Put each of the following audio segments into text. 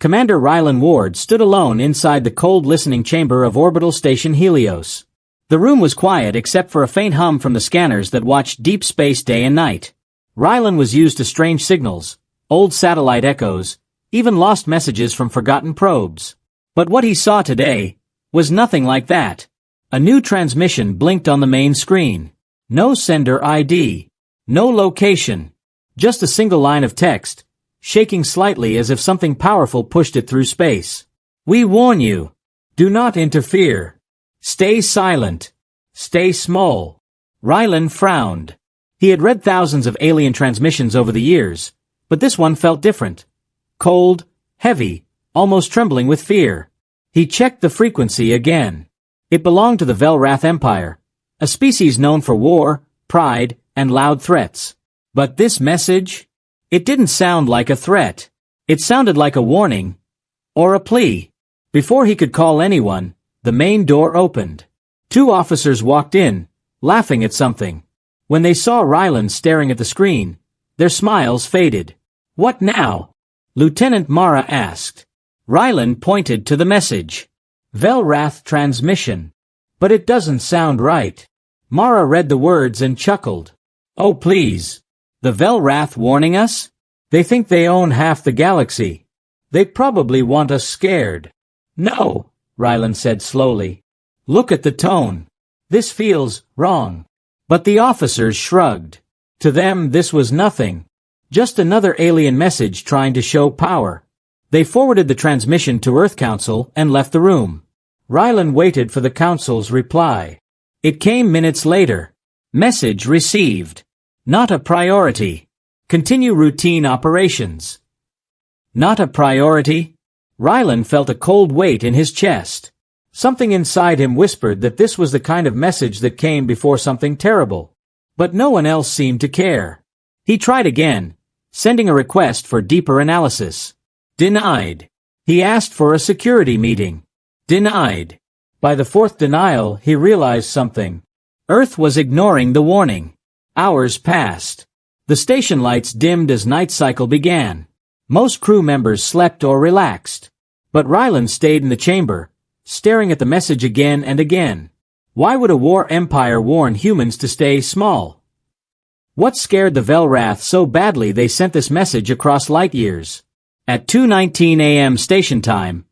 Commander Rylan Ward stood alone inside the cold listening chamber of Orbital Station Helios. The room was quiet except for a faint hum from the scanners that watched deep space day and night. Rylan was used to strange signals, old satellite echoes, even lost messages from forgotten probes. But what he saw today was nothing like that. A new transmission blinked on the main screen. No sender ID. No location. Just a single line of text, shaking slightly as if something powerful pushed it through space. We warn you. Do not interfere. Stay silent. Stay small. Rylan frowned. He had read thousands of alien transmissions over the years, but this one felt different. Cold, heavy, almost trembling with fear. He checked the frequency again. It belonged to the Velrath Empire, a species known for war, pride, and loud threats. But this message? It didn't sound like a threat. It sounded like a warning. Or a plea. Before he could call anyone, the main door opened. Two officers walked in, laughing at something. When they saw Rylan staring at the screen, their smiles faded. What now? Lieutenant Mara asked. Rylan pointed to the message. Velrath transmission. But it doesn't sound right. Mara read the words and chuckled. Oh please. The Velrath warning us? They think they own half the galaxy. They probably want us scared. No, Rylan said slowly. Look at the tone. This feels wrong. But the officers shrugged. To them this was nothing. Just another alien message trying to show power. They forwarded the transmission to Earth Council and left the room. Rylan waited for the Council's reply. It came minutes later. Message received. Not a priority. Continue routine operations. Not a priority? Rylan felt a cold weight in his chest. Something inside him whispered that this was the kind of message that came before something terrible. But no one else seemed to care. He tried again, sending a request for deeper analysis. Denied. He asked for a security meeting. Denied. By the fourth denial, he realized something. Earth was ignoring the warning. Hours passed. The station lights dimmed as night cycle began. Most crew members slept or relaxed. But Rylan stayed in the chamber, staring at the message again and again. Why would a war empire warn humans to stay small? What scared the Velrath so badly they sent this message across light years? At 2:19 a.m. station time,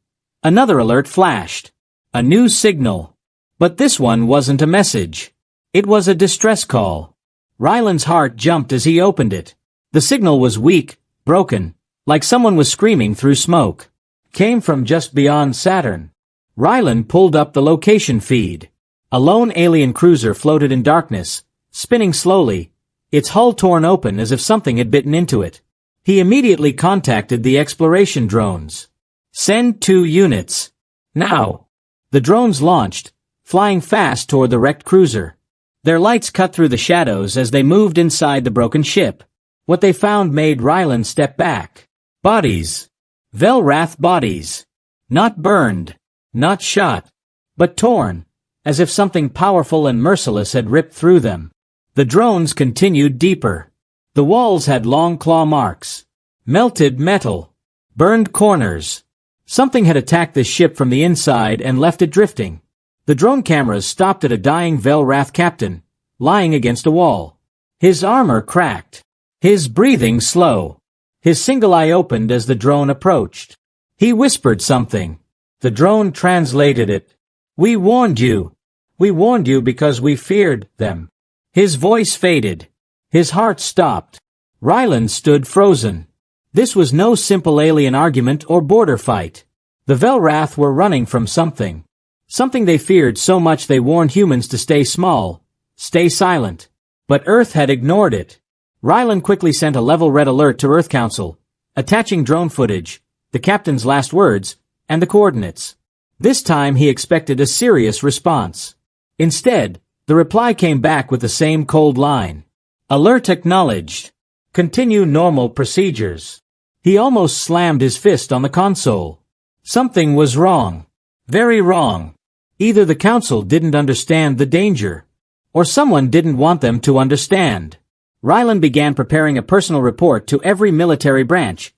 another alert flashed. A new signal. But this one wasn't a message. It was a distress call. Rylan's heart jumped as he opened it. The signal was weak, broken, like someone was screaming through smoke. Came from just beyond Saturn. Rylan pulled up the location feed. A lone alien cruiser floated in darkness, spinning slowly, its hull torn open as if something had bitten into it. He immediately contacted the exploration drones. Send 2 units. Now. The drones launched, flying fast toward the wrecked cruiser. Their lights cut through the shadows as they moved inside the broken ship. What they found made Rylan step back. Bodies. Velrath bodies. Not burned. Not shot. But torn, as if something powerful and merciless had ripped through them. The drones continued deeper. The walls had long claw marks. Melted metal. Burned corners. Something had attacked the ship from the inside and left it drifting. The drone cameras stopped at a dying Velrath captain, lying against a wall. His armor cracked. His breathing slow. His single eye opened as the drone approached. He whispered something. The drone translated it. We warned you. We warned you because we feared them. His voice faded. His heart stopped. Rylan stood frozen. This was no simple alien argument or border fight. The Velrath were running from something. Something they feared so much they warned humans to stay small, stay silent. But Earth had ignored it. Rylan quickly sent a level red alert to Earth Council, attaching drone footage, the captain's last words, and the coordinates. This time he expected a serious response. Instead, the reply came back with the same cold line. Alert acknowledged. Continue normal procedures. He almost slammed his fist on the console. Something was wrong. Very wrong. Either the council didn't understand the danger, or someone didn't want them to understand. Rylan began preparing a personal report to every military branch,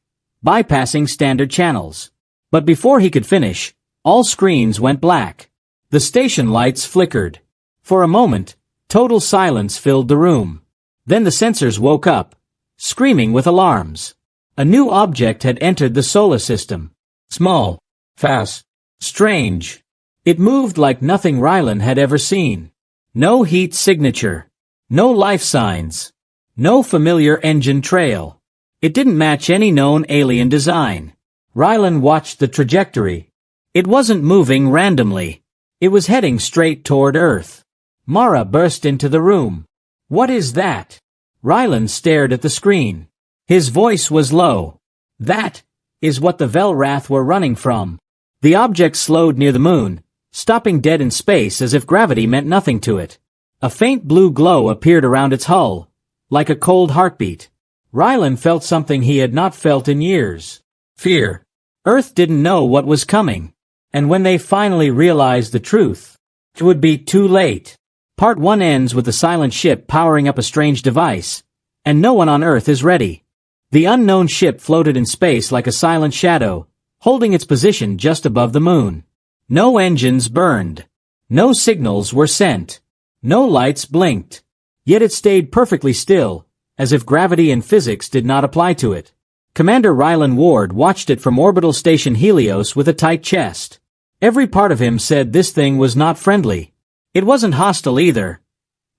bypassing standard channels. But before he could finish, all screens went black. The station lights flickered. For a moment, total silence filled the room. Then the sensors woke up, screaming with alarms. A new object had entered the solar system. Small, fast, strange. It moved like nothing Rylan had ever seen. No heat signature. No life signs. No familiar engine trail. It didn't match any known alien design. Rylan watched the trajectory. It wasn't moving randomly. It was heading straight toward Earth. Mara burst into the room. "What is that?" Rylan stared at the screen. His voice was low. "That is what the Velrath were running from." The object slowed near the moon, stopping dead in space as if gravity meant nothing to it. A faint blue glow appeared around its hull, like a cold heartbeat. Rylan felt something he had not felt in years. Fear. Earth didn't know what was coming. And when they finally realized the truth, it would be too late. Part 1 ends with the silent ship powering up a strange device, and no one on Earth is ready. The unknown ship floated in space like a silent shadow, holding its position just above the moon. No engines burned. No signals were sent. No lights blinked. Yet it stayed perfectly still, as if gravity and physics did not apply to it. Commander Rylan Ward watched it from orbital station Helios with a tight chest. Every part of him said this thing was not friendly. It wasn't hostile either.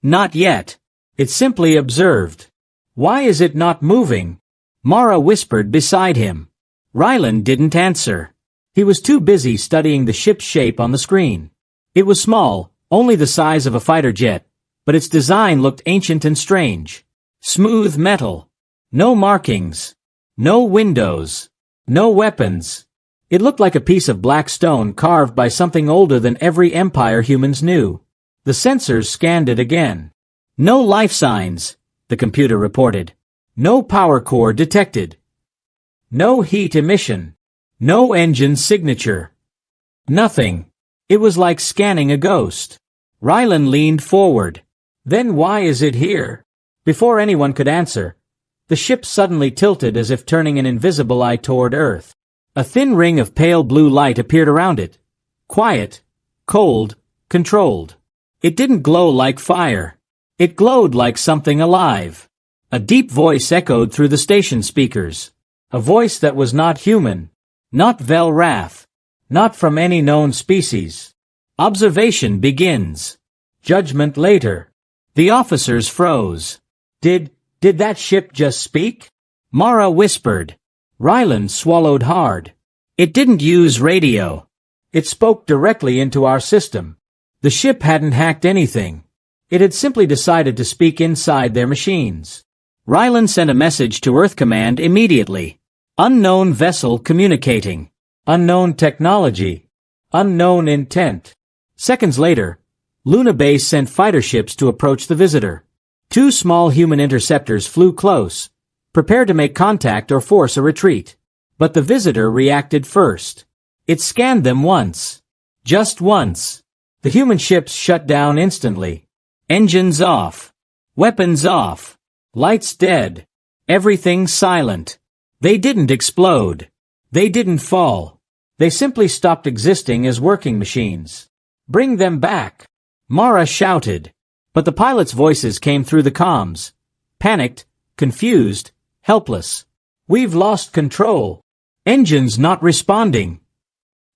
Not yet. It simply observed. "Why is it not moving?" Mara whispered beside him. Rylan didn't answer. He was too busy studying the ship's shape on the screen. It was small, only the size of a fighter jet, but its design looked ancient and strange. Smooth metal. No markings. No windows. No weapons. It looked like a piece of black stone carved by something older than every empire humans knew. The sensors scanned it again. No life signs, the computer reported. No power core detected. No heat emission. No engine signature. Nothing. It was like scanning a ghost. Rylan leaned forward. "Then why is it here?" Before anyone could answer, the ship suddenly tilted as if turning an invisible eye toward Earth. A thin ring of pale blue light appeared around it. Quiet, cold, controlled. It didn't glow like fire. It glowed like something alive. A deep voice echoed through the station speakers. A voice that was not human. Not Velrath. Not from any known species. "Observation begins. Judgment later." The officers froze. Did that ship just speak?" Mara whispered. Rylan swallowed hard. "It didn't use radio. It spoke directly into our system. The ship hadn't hacked anything. It had simply decided to speak inside their machines." Rylan sent a message to Earth Command immediately. "Unknown vessel communicating. Unknown technology. Unknown intent." Seconds later, Luna Base sent fighter ships to approach the visitor. 2 small human interceptors flew close, prepared to make contact or force a retreat. But the visitor reacted first. It scanned them once. Just once. The human ships shut down instantly. Engines off. Weapons off. Lights dead. Everything silent. They didn't explode. They didn't fall. They simply stopped existing as working machines. "Bring them back," Mara shouted. But the pilots' voices came through the comms. Panicked, confused, helpless. "We've lost control. Engines not responding.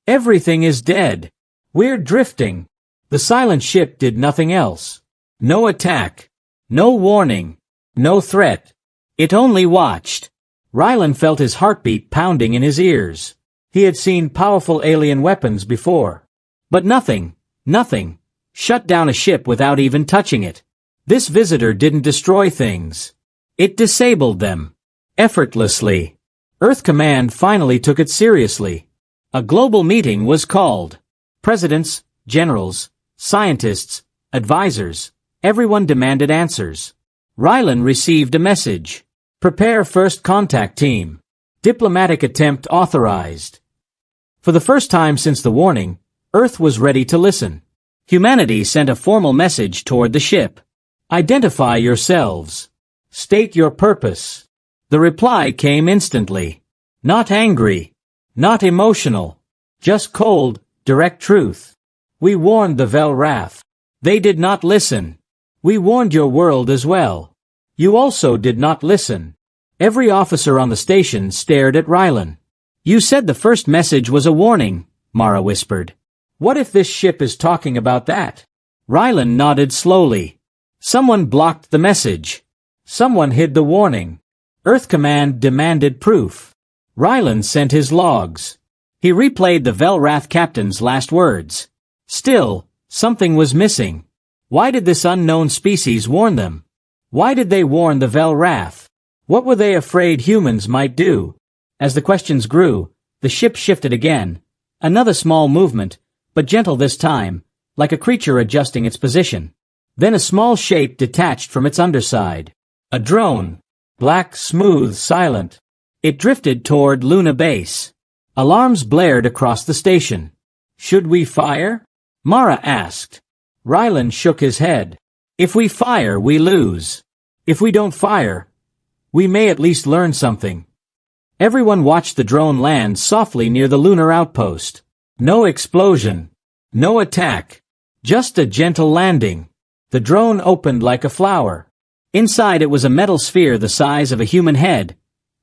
Everything is dead. We're drifting." The silent ship did nothing else. No attack. No warning. No threat. It only watched. Rylan felt his heartbeat pounding in his ears. He had seen powerful alien weapons before. But nothing shut down a ship without even touching it. This visitor didn't destroy things. It disabled them. Effortlessly. Earth Command finally took it seriously. A global meeting was called. Presidents, generals, scientists, advisors, everyone demanded answers. Rylan received a message. "Prepare first contact team. Diplomatic attempt authorized." For the first time since the warning, Earth was ready to listen. Humanity sent a formal message toward the ship. "Identify yourselves. State your purpose." The reply came instantly. Not angry. Not emotional. Just cold, direct truth. We warned the Velrath. They did not listen. We warned your world as well. You also did not listen. Every officer on the station stared at Rylan. You said the first message was a warning, Mara whispered. What if this ship is talking about that? Rylan nodded slowly. Someone blocked the message. Someone hid the warning. Earth Command demanded proof. Rylan sent his logs. He replayed the Velrath captain's last words. Still, something was missing. Why did this unknown species warn them? Why did they warn the Velrath? What were they afraid humans might do? As the questions grew, the ship shifted again. Another small movement, but gentle this time, like a creature adjusting its position. Then a small shape detached from its underside. A drone. Black, smooth, silent. It drifted toward Luna Base. Alarms blared across the station. Should we fire? Mara asked. Rylan shook his head. If we fire, we lose. If we don't fire, we may at least learn something. Everyone watched the drone land softly near the lunar outpost. No explosion. No attack. Just a gentle landing. The drone opened like a flower. Inside it was a metal sphere the size of a human head,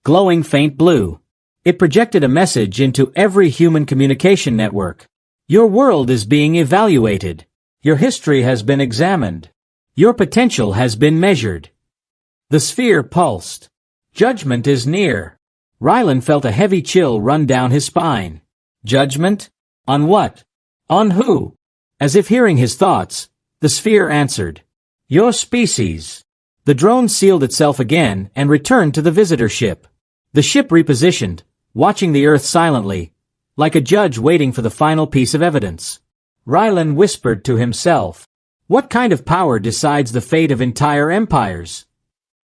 glowing faint blue. It projected a message into every human communication network. Your world is being evaluated. Your history has been examined. Your potential has been measured. The sphere pulsed. Judgment is near. Rylan felt a heavy chill run down his spine. Judgment? On what? On who? As if hearing his thoughts, the sphere answered. Your species. The drone sealed itself again and returned to the visitor ship. The ship repositioned, watching the Earth silently, like a judge waiting for the final piece of evidence. Rylan whispered to himself. What kind of power decides the fate of entire empires?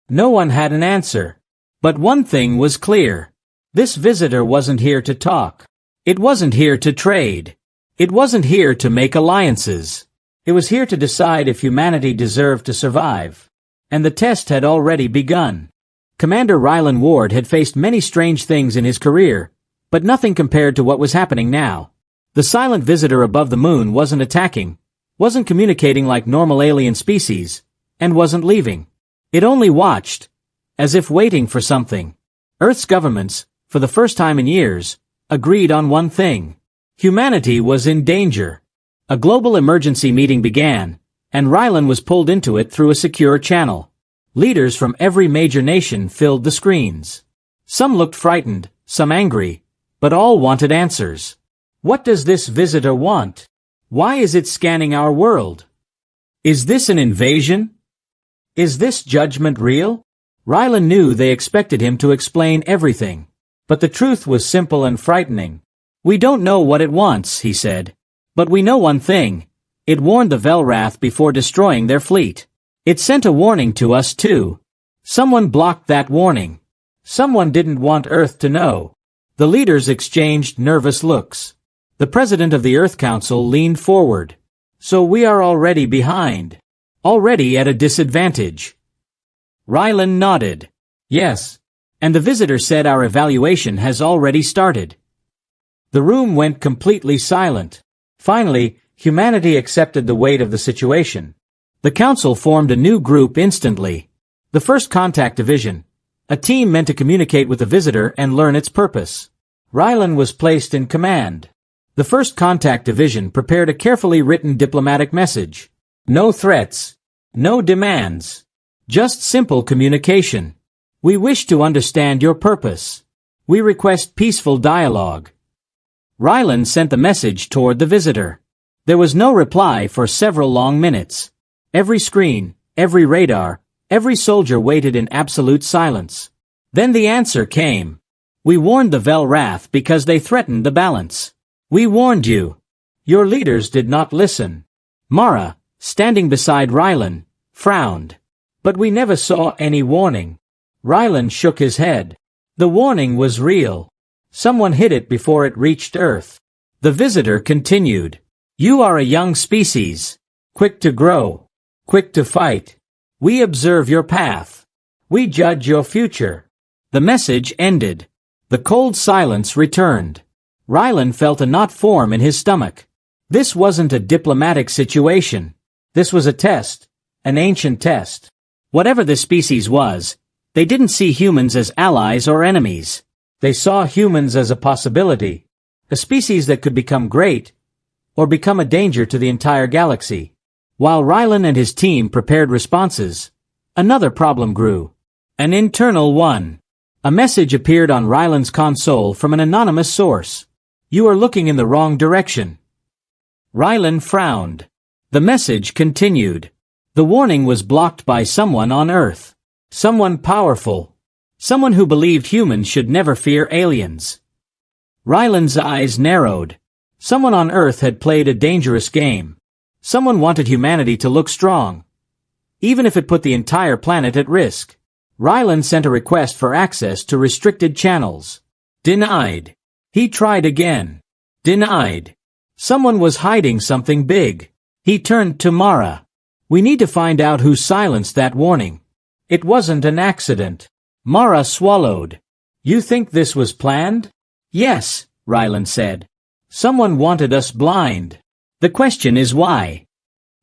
No one had an answer. But one thing was clear. This visitor wasn't here to talk. It wasn't here to trade. It wasn't here to make alliances. It was here to decide if humanity deserved to survive. And the test had already begun. Commander Rylan Ward had faced many strange things in his career, but nothing compared to what was happening now. The silent visitor above the moon wasn't attacking, wasn't communicating like normal alien species, and wasn't leaving. It only watched, as if waiting for something. Earth's governments, for the first time in years, agreed on one thing. Humanity was in danger. A global emergency meeting began, and Rylan was pulled into it through a secure channel. Leaders from every major nation filled the screens. Some looked frightened, some angry, but all wanted answers. What does this visitor want? Why is it scanning our world? Is this an invasion? Is this judgment real? Rylan knew they expected him to explain everything. But the truth was simple and frightening. We don't know what it wants, he said. But we know one thing. It warned the Velrath before destroying their fleet. It sent a warning to us too. Someone blocked that warning. Someone didn't want Earth to know. The leaders exchanged nervous looks. The president of the Earth Council leaned forward. So we are already behind. Already at a disadvantage. Rylan nodded. Yes. And the visitor said our evaluation has already started. The room went completely silent. Finally, humanity accepted the weight of the situation. The council formed a new group instantly. The First Contact Division, a team meant to communicate with the visitor and learn its purpose. Rylan was placed in command. The First Contact Division prepared a carefully written diplomatic message. No threats. No demands. Just simple communication. We wish to understand your purpose. We request peaceful dialogue. Rylan sent the message toward the visitor. There was no reply for several long minutes. Every screen, every radar, every soldier waited in absolute silence. Then the answer came. We warned the Velrath because they threatened the balance. We warned you. Your leaders did not listen. Mara, standing beside Rylan, frowned. But we never saw any warning. Rylan shook his head. The warning was real. Someone hid it before it reached Earth. The visitor continued. You are a young species. Quick to grow. Quick to fight. We observe your path. We judge your future. The message ended. The cold silence returned. Rylan felt a knot form in his stomach. This wasn't a diplomatic situation. This was a test, an ancient test. Whatever the species was, they didn't see humans as allies or enemies. They saw humans as a possibility. A species that could become great, or become a danger to the entire galaxy. While Rylan and his team prepared responses, another problem grew. An internal one. A message appeared on Rylan's console from an anonymous source. You are looking in the wrong direction. Rylan frowned. The message continued. The warning was blocked by someone on Earth. Someone powerful. Someone who believed humans should never fear aliens. Rylan's eyes narrowed. Someone on Earth had played a dangerous game. Someone wanted humanity to look strong, even if it put the entire planet at risk. Rylan sent a request for access to restricted channels. Denied. He tried again. Denied. Someone was hiding something big. He turned to Mara. We need to find out who silenced that warning. It wasn't an accident. Mara swallowed. You think this was planned? Yes, Rylan said. Someone wanted us blind. The question is why.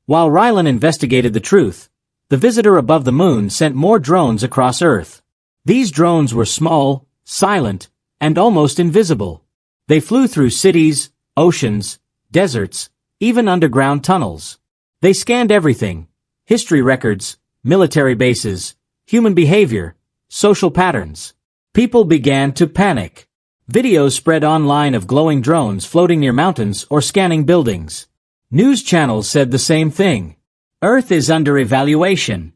While Rylan investigated the truth, the visitor above the moon sent more drones across Earth. These drones were small, silent, and almost invisible. They flew through cities, oceans, deserts, even underground tunnels. They scanned everything: history records, military bases, human behavior, social patterns. People began to panic. Videos spread online of glowing drones floating near mountains or scanning buildings. News channels said the same thing. Earth is under evaluation.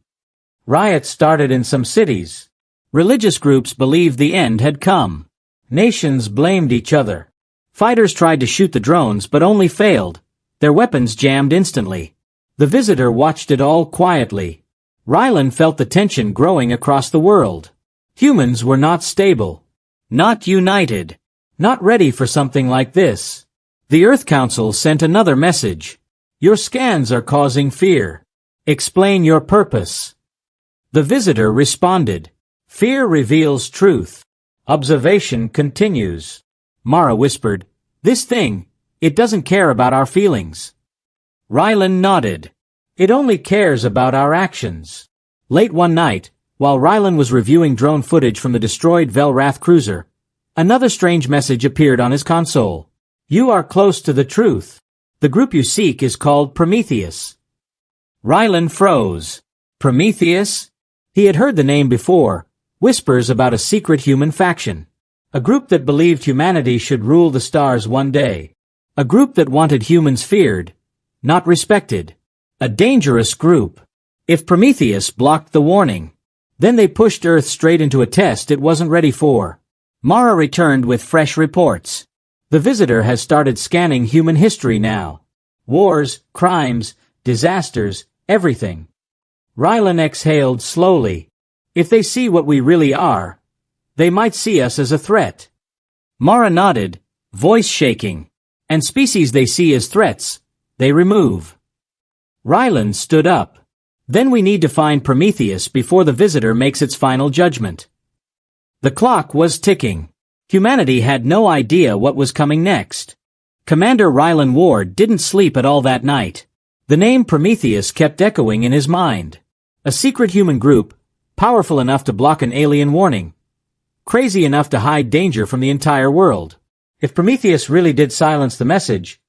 Riots started in some cities. Religious groups believed the end had come. Nations blamed each other. Fighters tried to shoot the drones but only failed. Their weapons jammed instantly. The visitor watched it all quietly. Rylan felt the tension growing across the world. Humans were not stable. Not united. Not ready for something like this. The Earth Council sent another message. Your scans are causing fear. Explain your purpose. The visitor responded. Fear reveals truth. Observation continues. Mara whispered, This thing, it doesn't care about our feelings. Rylan nodded. It only cares about our actions. Late one night, while Rylan was reviewing drone footage from the destroyed Velrath cruiser, another strange message appeared on his console. You are close to the truth. The group you seek is called Prometheus. Rylan froze. Prometheus? He had heard the name before, whispers about a secret human faction. A group that believed humanity should rule the stars one day. A group that wanted humans feared, not respected. A dangerous group. If Prometheus blocked the warning, then they pushed Earth straight into a test it wasn't ready for. Mara returned with fresh reports. The visitor has started scanning human history now. Wars, crimes, disasters, everything. Rylan exhaled slowly. If they see what we really are, they might see us as a threat. Mara nodded, voice shaking. And species they see as threats, they remove. Rylan stood up. Then we need to find Prometheus before the visitor makes its final judgment. The clock was ticking. Humanity had no idea what was coming next. Commander Rylan Ward didn't sleep at all that night. The name Prometheus kept echoing in his mind. A secret human group, powerful enough to block an alien warning. Crazy enough to hide danger from the entire world. If Prometheus really did silence the message,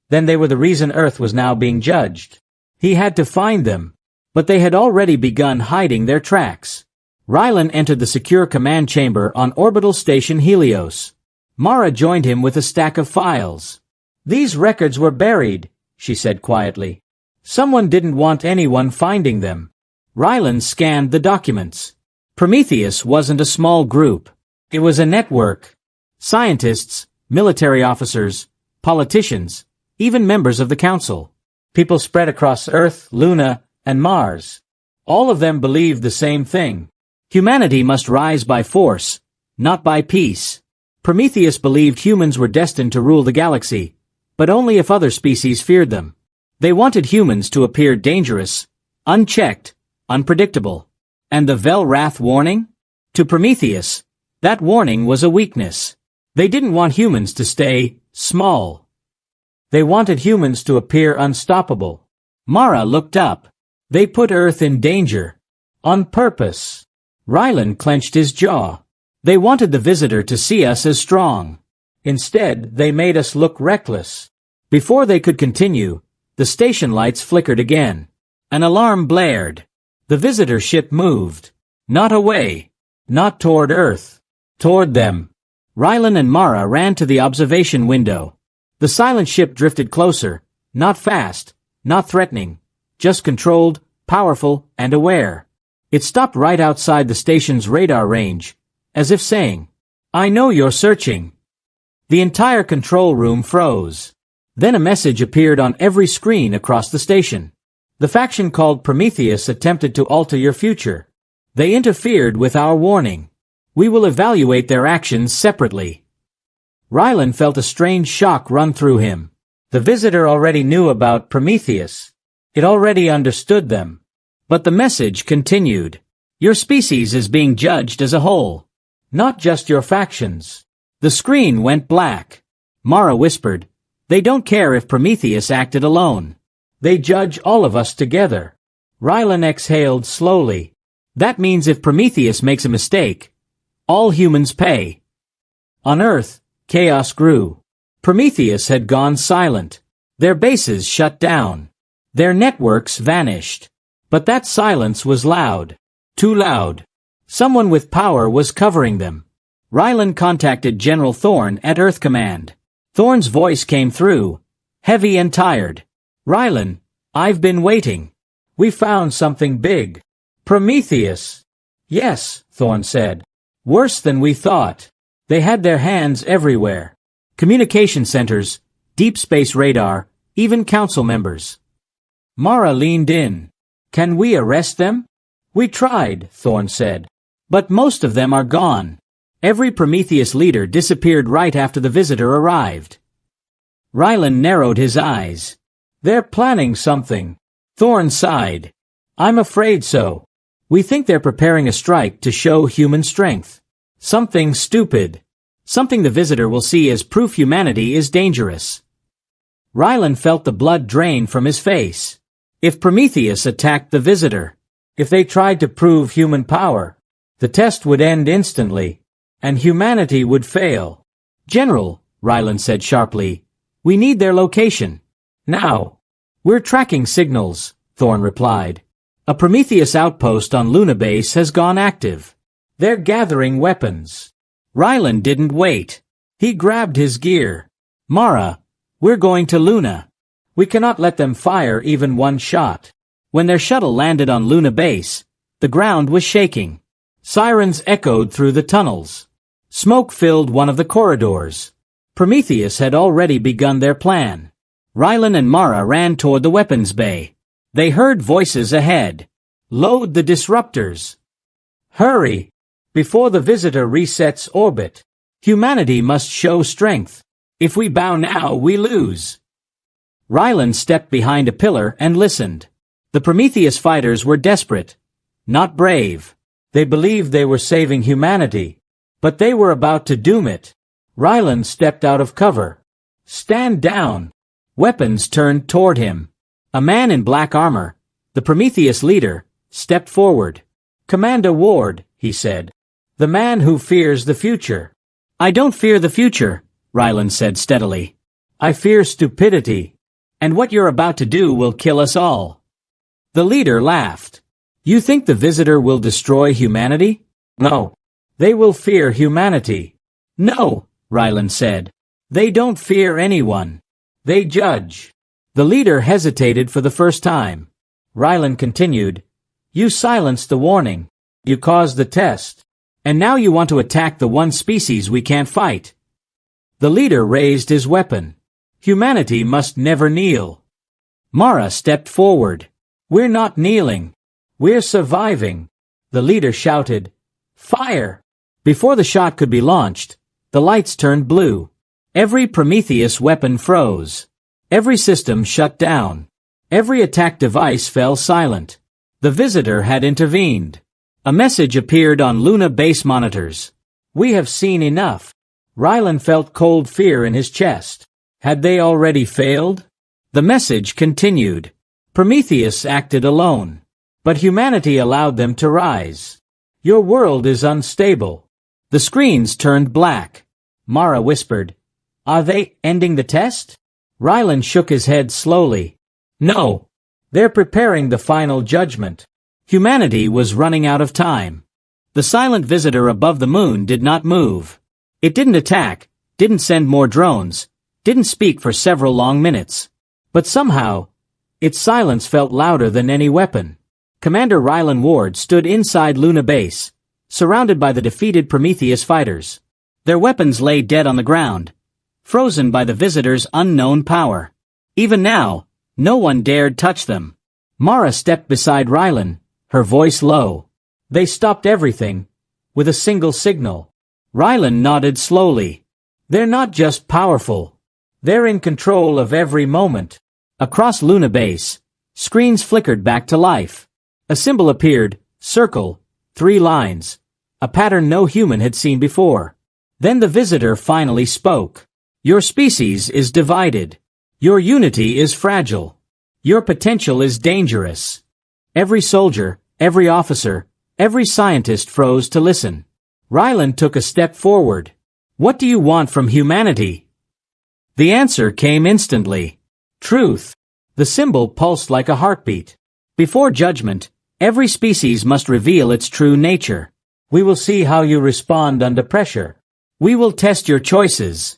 then they were the reason Earth was now being judged. He had to find them. But they had already begun hiding their tracks. Rylan entered the secure command chamber on orbital station Helios. Mara joined him with a stack of files. These records were buried, she said quietly. Someone didn't want anyone finding them. Rylan scanned the documents. Prometheus wasn't a small group. It was a network. Scientists, military officers, politicians, even members of the council. People spread across Earth, Luna, and Mars. All of them believed the same thing. Humanity must rise by force, not by peace. Prometheus believed humans were destined to rule the galaxy, but only if other species feared them. They wanted humans to appear dangerous, unchecked, unpredictable. And the Velrath warning? To Prometheus, That warning was a weakness. They didn't want humans to stay small. They wanted humans to appear unstoppable. Mara looked up. They put Earth in danger. On purpose. Rylan clenched his jaw. They wanted the visitor to see us as strong. Instead, they made us look reckless. Before they could continue, the station lights flickered again. An alarm blared. The visitor ship moved. Not away. Not toward Earth. Toward them. Rylan and Mara ran to the observation window. The silent ship drifted closer, not fast, not threatening, just controlled, powerful, and aware. It stopped right outside the station's radar range, as if saying, "I know you're searching." The entire control room froze. Then a message appeared on every screen across the station. The faction called Prometheus attempted to alter your future. They interfered with our warning. We will evaluate their actions separately. Rylan felt a strange shock run through him. The visitor already knew about Prometheus. It already understood them. But the message continued. Your species is being judged as a whole. Not just your factions. The screen went black. Mara whispered, "They don't care if Prometheus acted alone. They judge all of us together." Rylan exhaled slowly. That means if Prometheus makes a mistake, all humans pay. On Earth, chaos grew. Prometheus had gone silent. Their bases shut down. Their networks vanished. But that silence was loud. Too loud. Someone with power was covering them. Rylan contacted General Thorne at Earth Command. Thorne's voice came through, heavy and tired. "Rylan, I've been waiting. We found something big." "Prometheus." "Yes," Thorne said. "Worse than we thought. They had their hands everywhere. Communication centers, deep space radar, even council members." Mara leaned in. "Can we arrest them?" "We tried," Thorne said. "But most of them are gone. Every Prometheus leader disappeared right after the visitor arrived." Rylan narrowed his eyes. "They're planning something." Thorne sighed. "I'm afraid so. We think they're preparing a strike to show human strength. Something stupid. Something the visitor will see as proof humanity is dangerous." Rylan felt the blood drain from his face. If Prometheus attacked the visitor, if they tried to prove human power, the test would end instantly, and humanity would fail. "General," Rylan said sharply, "we need their location. Now." "We're tracking signals," Thorne replied. "A Prometheus outpost on Luna Base has gone active. They're gathering weapons." Rylan didn't wait. He grabbed his gear. "Mara, we're going to Luna. We cannot let them fire even one shot." When their shuttle landed on Luna Base, the ground was shaking. Sirens echoed through the tunnels. Smoke filled one of the corridors. Prometheus had already begun their plan. Rylan and Mara ran toward the weapons bay. They heard voices ahead. "Load the disruptors. Hurry! Before the visitor resets orbit. Humanity must show strength. If we bow now, we lose." Rylan stepped behind a pillar and listened. The Prometheus fighters were desperate, not brave. They believed they were saving humanity, but they were about to doom it. Rylan stepped out of cover. "Stand down." Weapons turned toward him. A man in black armor, the Prometheus leader, stepped forward. "Commander Ward," he said. "The man who fears the future." "I don't fear the future," Rylan said steadily. "I fear stupidity. And what you're about to do will kill us all." The leader laughed. "You think the visitor will destroy humanity? No. They will fear humanity." "No," Rylan said. "They don't fear anyone. They judge." The leader hesitated for the first time. Rylan continued, "You silenced the warning. You caused the test. And now you want to attack the one species we can't fight." The leader raised his weapon. "Humanity must never kneel." Mara stepped forward. "We're not kneeling. We're surviving." The leader shouted, "Fire!" Before the shot could be launched, the lights turned blue. Every Prometheus weapon froze. Every system shut down. Every attack device fell silent. The visitor had intervened. A message appeared on Luna base monitors. We have seen enough. Rylan felt cold fear in his chest. Had they already failed? The message continued. Prometheus acted alone. But humanity allowed them to rise. Your world is unstable. The screens turned black. Mara whispered, Are they ending the test? Rylan shook his head slowly. No. They're preparing the final judgment. Humanity was running out of time. The silent visitor above the moon did not move. It didn't attack, didn't send more drones, didn't speak for several long minutes. But somehow, its silence felt louder than any weapon. Commander Rylan Ward stood inside Luna Base, surrounded by the defeated Prometheus fighters. Their weapons lay dead on the ground, frozen by the visitor's unknown power. Even now, no one dared touch them. Mara stepped beside Rylan, her voice low. They stopped everything, with a single signal. Rylan nodded slowly. They're not just powerful. They're in control of every moment. Across Luna Base, screens flickered back to life. A symbol appeared, circle, 3 lines, a pattern no human had seen before. Then the visitor finally spoke. Your species is divided. Your unity is fragile. Your potential is dangerous. Every soldier, every officer, every scientist froze to listen. Rylan took a step forward. What do you want from humanity? The answer came instantly. Truth. The symbol pulsed like a heartbeat. Before judgment, every species must reveal its true nature. We will see how you respond under pressure. We will test your choices.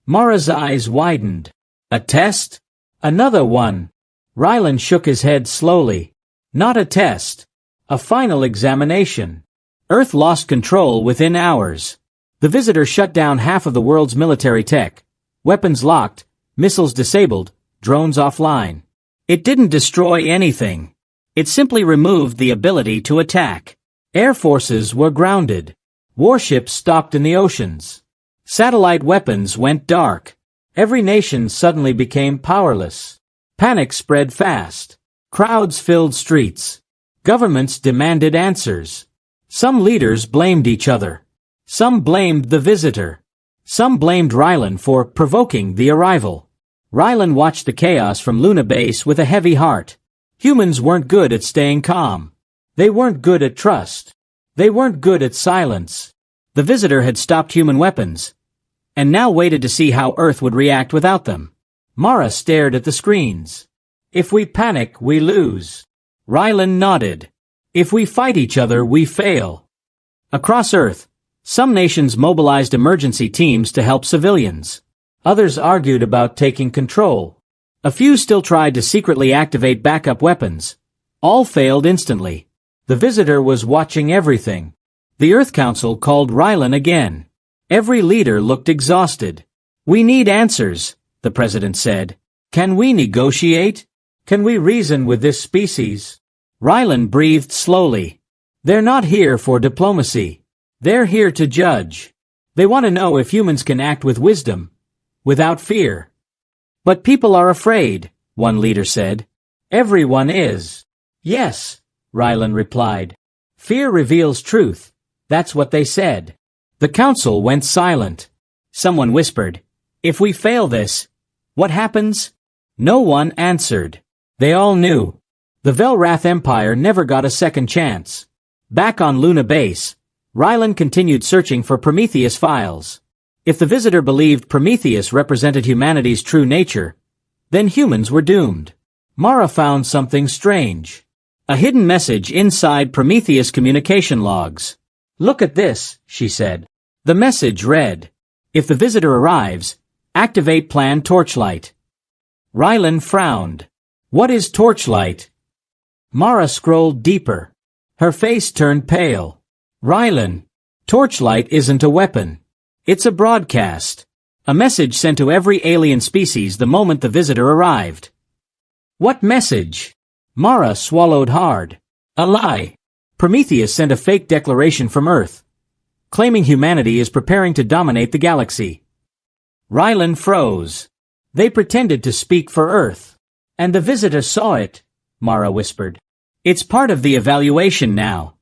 Mara's eyes widened. A test? Another one. Rylan shook his head slowly. Not a test. A final examination. Earth lost control within hours. The visitor shut down half of the world's military tech. Weapons locked, missiles disabled, drones offline. It didn't destroy anything. It simply removed the ability to attack. Air forces were grounded. Warships stopped in the oceans. Satellite weapons went dark. Every nation suddenly became powerless. Panic spread fast. Crowds filled streets. Governments demanded answers. Some leaders blamed each other. Some blamed the visitor. Some blamed Rylan for provoking the arrival. Rylan watched the chaos from Luna Base with a heavy heart. Humans weren't good at staying calm. They weren't good at trust. They weren't good at silence. The visitor had stopped human weapons, and now waited to see how Earth would react without them. Mara stared at the screens. If we panic, we lose. Rylan nodded. If we fight each other, we fail. Across Earth, some nations mobilized emergency teams to help civilians. Others argued about taking control. A few still tried to secretly activate backup weapons. All failed instantly. The visitor was watching everything. The Earth Council called Rylan again. Every leader looked exhausted. We need answers, the president said. Can we negotiate? Can we reason with this species? Rylan breathed slowly. They're not here for diplomacy. They're here to judge. They want to know if humans can act with wisdom, without fear. But people are afraid, one leader said. Everyone is. Yes, Rylan replied. Fear reveals truth. That's what they said. The council went silent. Someone whispered, if we fail this, what happens? No one answered. They all knew. The Velrath Empire never got a second chance. Back on Luna Base, Rylan continued searching for Prometheus files. If the visitor believed Prometheus represented humanity's true nature, then humans were doomed. Mara found something strange. A hidden message inside Prometheus communication logs. Look at this, she said. The message read, if the visitor arrives, activate Plan Torchlight. Rylan frowned. What is Torchlight? Mara scrolled deeper. Her face turned pale. Rylan, Torchlight isn't a weapon. It's a broadcast. A message sent to every alien species the moment the visitor arrived. What message? Mara swallowed hard. A lie. Prometheus sent a fake declaration from Earth, claiming humanity is preparing to dominate the galaxy. Rylan froze. They pretended to speak for Earth. And the visitor saw it, Mara whispered. It's part of the evaluation now.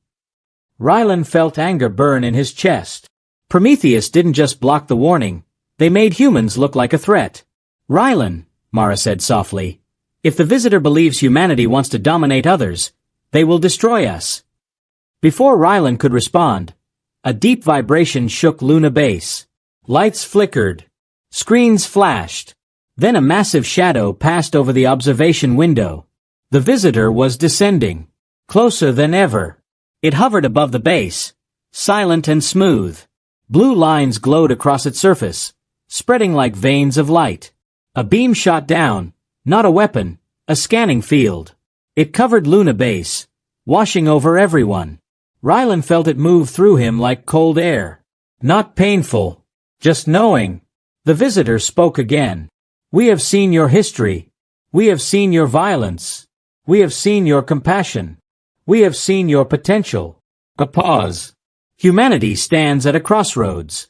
Rylan felt anger burn in his chest. Prometheus didn't just block the warning, they made humans look like a threat. Rylan, Mara said softly, if the visitor believes humanity wants to dominate others, they will destroy us. Before Rylan could respond, a deep vibration shook Luna Base. Lights flickered. Screens flashed. Then a massive shadow passed over the observation window. The visitor was descending. Closer than ever. It hovered above the base, silent and smooth. Blue lines glowed across its surface, spreading like veins of light. A beam shot down, not a weapon, a scanning field. It covered Luna Base, washing over everyone. Rylan felt it move through him like cold air. Not painful, just knowing. The visitor spoke again. We have seen your history. We have seen your violence. We have seen your compassion. We have seen your potential. A pause. Humanity stands at a crossroads.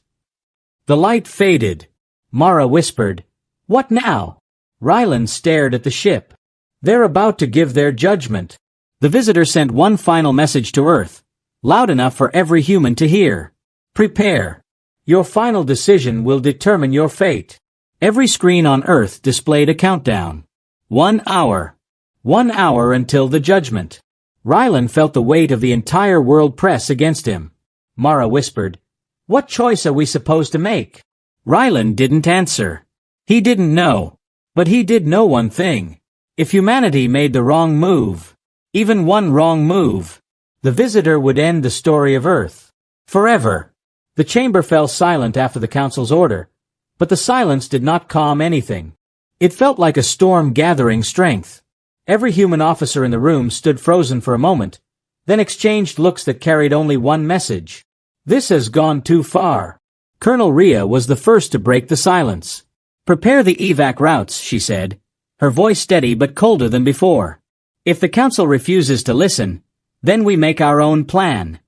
The light faded. Mara whispered, "What now?" Rylan stared at the ship. They're about to give their judgment. The visitor sent one final message to Earth, loud enough for every human to hear. Prepare. Your final decision will determine your fate. Every screen on Earth displayed a countdown. 1 hour. 1 hour until the judgment. Rylan felt the weight of the entire world press against him. Mara whispered, "What choice are we supposed to make?" Rylan didn't answer. He didn't know. But he did know one thing. If humanity made the wrong move, even one wrong move, the visitor would end the story of Earth. Forever. The chamber fell silent after the council's order, but the silence did not calm anything. It felt like a storm gathering strength. Every human officer in the room stood frozen for a moment, then exchanged looks that carried only one message. This has gone too far. Colonel Rhea was the first to break the silence. Prepare the evac routes, she said, her voice steady but colder than before. If the council refuses to listen, then we make our own plan.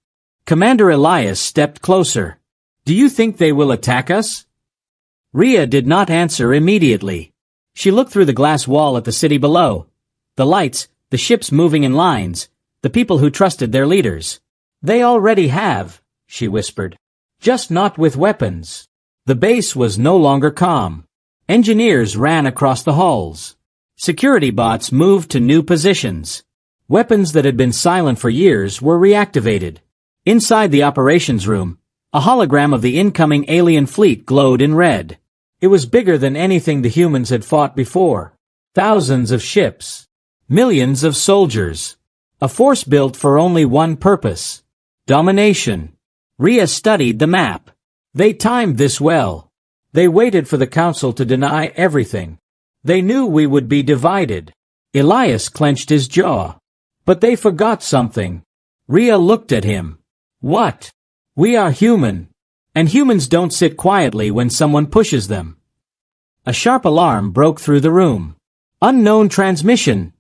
Commander Elias stepped closer. Do you think they will attack us? Rhea did not answer immediately. She looked through the glass wall at the city below. The lights, the ships moving in lines, the people who trusted their leaders. They already have, she whispered. Just not with weapons. The base was no longer calm. Engineers ran across the halls. Security bots moved to new positions. Weapons that had been silent for years were reactivated. Inside the operations room, a hologram of the incoming alien fleet glowed in red. It was bigger than anything the humans had fought before. Thousands of ships. Millions of soldiers. A force built for only one purpose. Domination. Rhea studied the map. They timed this well. They waited for the council to deny everything. They knew we would be divided. Elias clenched his jaw. But they forgot something. Rhea looked at him. What? We are human. And humans don't sit quietly when someone pushes them. A sharp alarm broke through the room. Unknown transmission,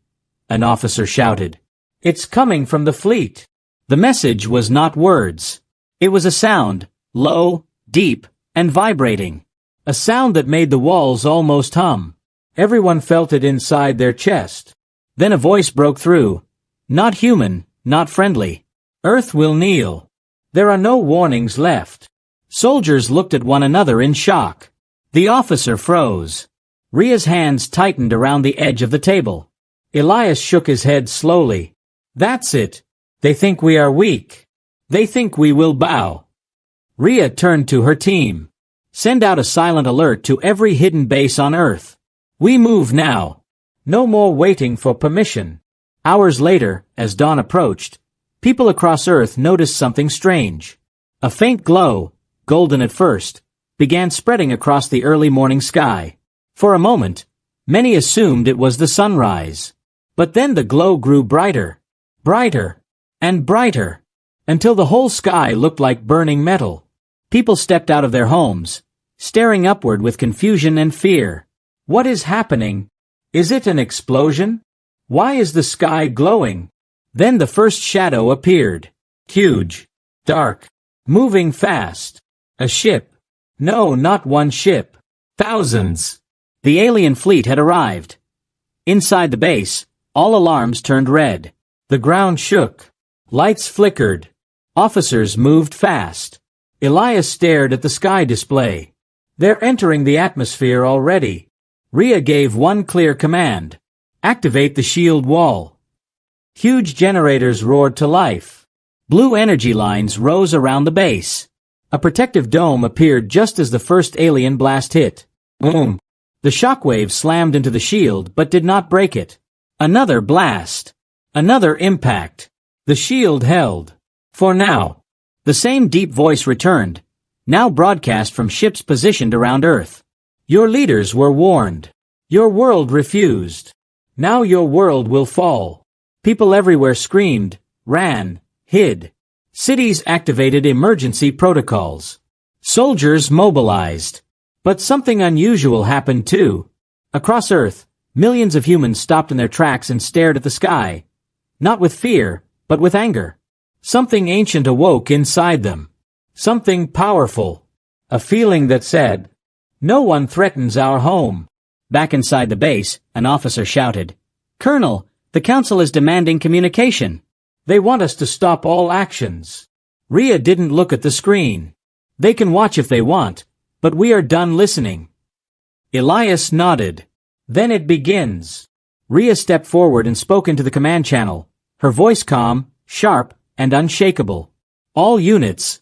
an officer shouted. It's coming from the fleet. The message was not words. It was a sound, low, deep, and vibrating. A sound that made the walls almost hum. Everyone felt it inside their chest. Then a voice broke through. Not human, not friendly. Earth will kneel. There are no warnings left. Soldiers looked at one another in shock. The officer froze. Rhea's hands tightened around the edge of the table. Elias shook his head slowly. That's it. They think we are weak. They think we will bow. Rhea turned to her team. Send out a silent alert to every hidden base on Earth. We move now. No more waiting for permission. Hours later, as dawn approached, people across Earth noticed something strange. A faint glow, golden at first, began spreading across the early morning sky. For a moment, many assumed it was the sunrise. But then the glow grew brighter, brighter, and brighter, until the whole sky looked like burning metal. People stepped out of their homes, staring upward with confusion and fear. What is happening? Is it an explosion? Why is the sky glowing? Then the first shadow appeared. Huge. Dark. Moving fast. A ship. No, not one ship. Thousands. The alien fleet had arrived. Inside the base, all alarms turned red. The ground shook. Lights flickered. Officers moved fast. Elias stared at the sky display. They're entering the atmosphere already. Rhea gave one clear command. Activate the shield wall. Huge generators roared to life. Blue energy lines rose around the base. A protective dome appeared just as the first alien blast hit. Boom! The shockwave slammed into the shield but did not break it. Another blast. Another impact. The shield held. For now. The same deep voice returned, now broadcast from ships positioned around Earth. Your leaders were warned. Your world refused. Now your world will fall. People everywhere screamed, ran, hid. Cities activated emergency protocols. Soldiers mobilized. But something unusual happened too. Across Earth, millions of humans stopped in their tracks and stared at the sky. Not with fear, but with anger. Something ancient awoke inside them. Something powerful. A feeling that said, "No one threatens our home." Back inside the base, an officer shouted, "Colonel, the Council is demanding communication. They want us to stop all actions." Rhea didn't look at the screen. "They can watch if they want, but we are done listening." Elias nodded. "Then it begins." Rhea stepped forward and spoke into the command channel, her voice calm, sharp, and unshakable. "All units.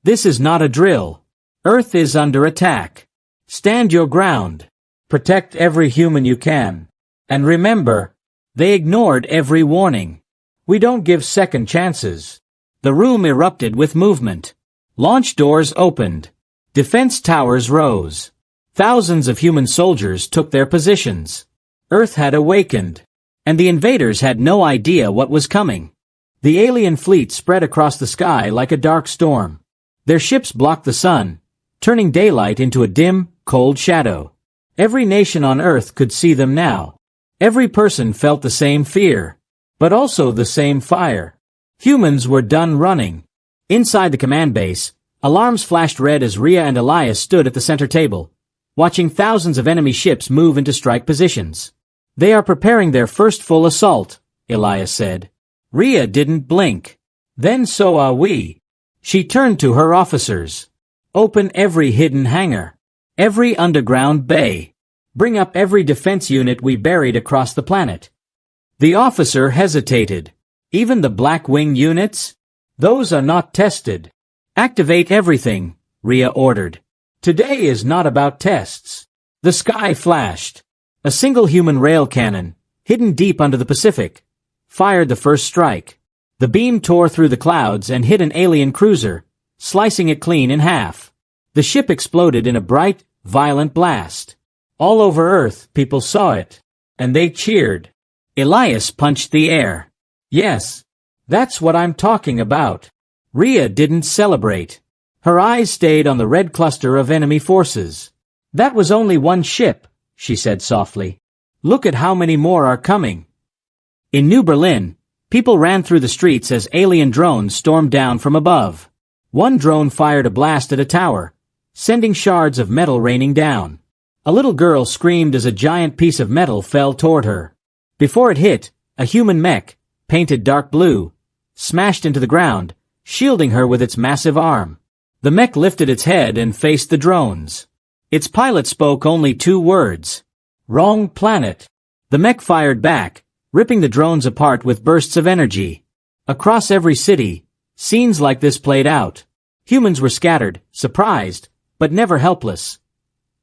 This is not a drill. Earth is under attack. Stand your ground. Protect every human you can. And remember, they ignored every warning. We don't give second chances." The room erupted with movement. Launch doors opened. Defense towers rose. Thousands of human soldiers took their positions. Earth had awakened. And the invaders had no idea what was coming. The alien fleet spread across the sky like a dark storm. Their ships blocked the sun, turning daylight into a dim, cold shadow. Every nation on Earth could see them now. Every person felt the same fear, but also the same fire. Humans were done running. Inside the command base, alarms flashed red as Rhea and Elias stood at the center table, watching thousands of enemy ships move into strike positions. "They are preparing their first full assault," Elias said. Rhea didn't blink. "Then so are we." She turned to her officers. "Open every hidden hangar. Every underground bay. Bring up every defense unit we buried across the planet." The officer hesitated. "Even the Black Wing units? Those are not tested." "Activate everything," Rhea ordered. "Today is not about tests." The sky flashed. A single human rail cannon, hidden deep under the Pacific, fired the first strike. The beam tore through the clouds and hit an alien cruiser, slicing it clean in half. The ship exploded in a bright, violent blast. All over Earth, people saw it. And they cheered. Elias punched the air. "Yes, that's what I'm talking about." Rhea didn't celebrate. Her eyes stayed on the red cluster of enemy forces. "That was only one ship," she said softly. "Look at how many more are coming." In New Berlin, people ran through the streets as alien drones stormed down from above. One drone fired a blast at a tower, sending shards of metal raining down. A little girl screamed as a giant piece of metal fell toward her. Before it hit, a human mech, painted dark blue, smashed into the ground, shielding her with its massive arm. The mech lifted its head and faced the drones. Its pilot spoke only 2 words. "Wrong planet." The mech fired back, ripping the drones apart with bursts of energy. Across every city, scenes like this played out. Humans were scattered, surprised, but never helpless.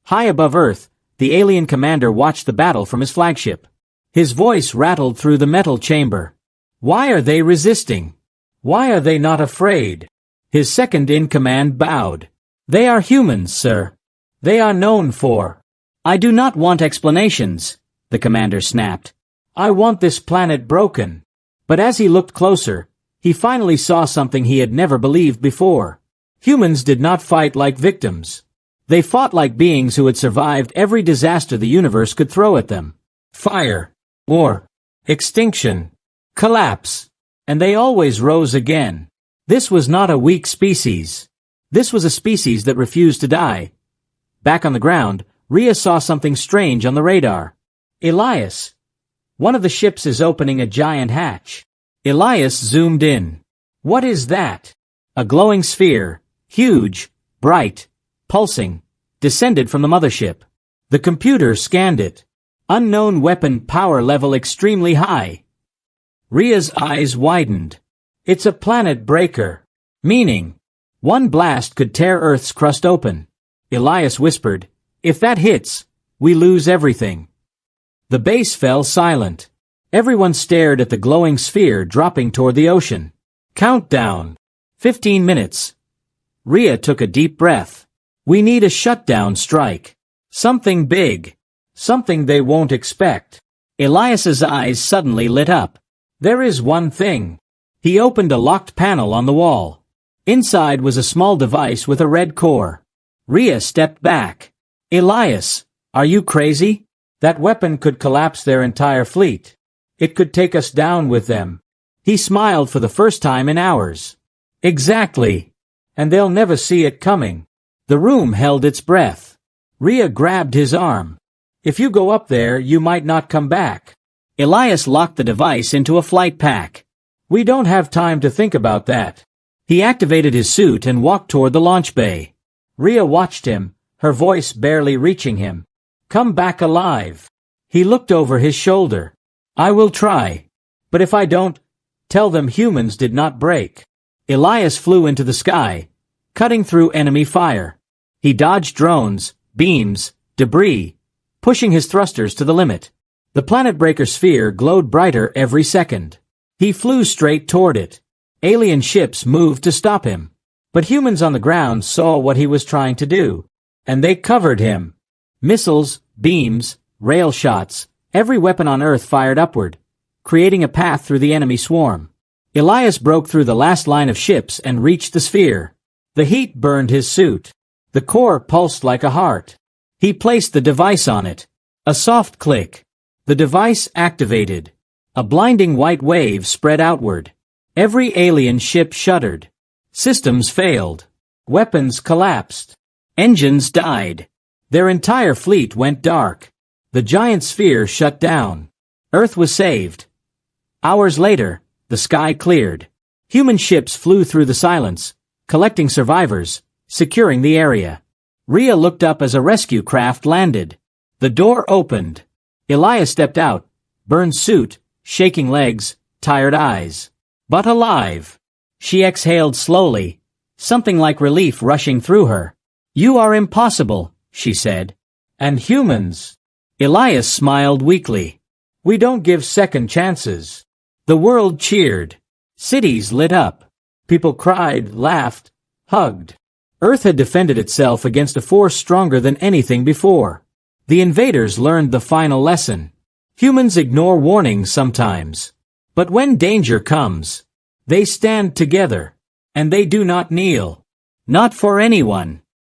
High above Earth, the alien commander watched the battle from his flagship. His voice rattled through the metal chamber. "Why are they resisting? Why are they not afraid?" His second-in-command bowed. "They are humans, sir. They are known for." "I do not want explanations," the commander snapped. "I want this planet broken." But as he looked closer, he finally saw something he had never believed before. Humans did not fight like victims. They fought like beings who had survived every disaster the universe could throw at them. Fire, war, extinction, collapse. And they always rose again. This was not a weak species. This was a species that refused to die. Back on the ground, Rhea saw something strange on the radar. "Elias. One of the ships is opening a giant hatch." Elias zoomed in. "What is that?" "A glowing sphere," Huge, bright, pulsing, descended from the mothership. The computer scanned it. Unknown weapon power level extremely high. Rhea's eyes widened. It's a planet breaker. Meaning, one blast could tear Earth's crust open. Elias whispered, if that hits, we lose everything. The base fell silent. Everyone stared at the glowing sphere dropping toward the ocean. Countdown. 15 minutes. Rhea took a deep breath. We need a shutdown strike. Something big. Something they won't expect. Elias's eyes suddenly lit up. There is one thing. He opened a locked panel on the wall. Inside was a small device with a red core. Rhea stepped back. Elias, are you crazy? That weapon could collapse their entire fleet. It could take us down with them. He smiled for the first time in hours. Exactly. And they'll never see it coming. The room held its breath. Rhea grabbed his arm. If you go up there, you might not come back. Elias locked the device into a flight pack. We don't have time to think about that. He activated his suit and walked toward the launch bay. Rhea watched him, her voice barely reaching him. Come back alive. He looked over his shoulder. I will try. But if I don't, tell them humans did not break. Elias flew into the sky, cutting through enemy fire. He dodged drones, beams, debris, pushing his thrusters to the limit. The planet breaker sphere glowed brighter every second. He flew straight toward it. Alien ships moved to stop him. But humans on the ground saw what he was trying to do. And they covered him. Missiles, beams, rail shots, every weapon on Earth fired upward, creating a path through the enemy swarm. Elias broke through the last line of ships and reached the sphere. The heat burned his suit. The core pulsed like a heart. He placed the device on it. A soft click. The device activated. A blinding white wave spread outward. Every alien ship shuddered. Systems failed. Weapons collapsed. Engines died. Their entire fleet went dark. The giant sphere shut down. Earth was saved. Hours later, the sky cleared. Human ships flew through the silence, collecting survivors, securing the area. Rhea looked up as a rescue craft landed. The door opened. Elias stepped out, burned suit, shaking legs, tired eyes. But alive. She exhaled slowly, something like relief rushing through her. You are impossible, she said. And humans. Elias smiled weakly. We don't give second chances. The world cheered. Cities lit up. People cried, laughed, hugged. Earth had defended itself against a force stronger than anything before. The invaders learned the final lesson. Humans ignore warnings sometimes. But when danger comes, they stand together. And they do not kneel. Not for anyone.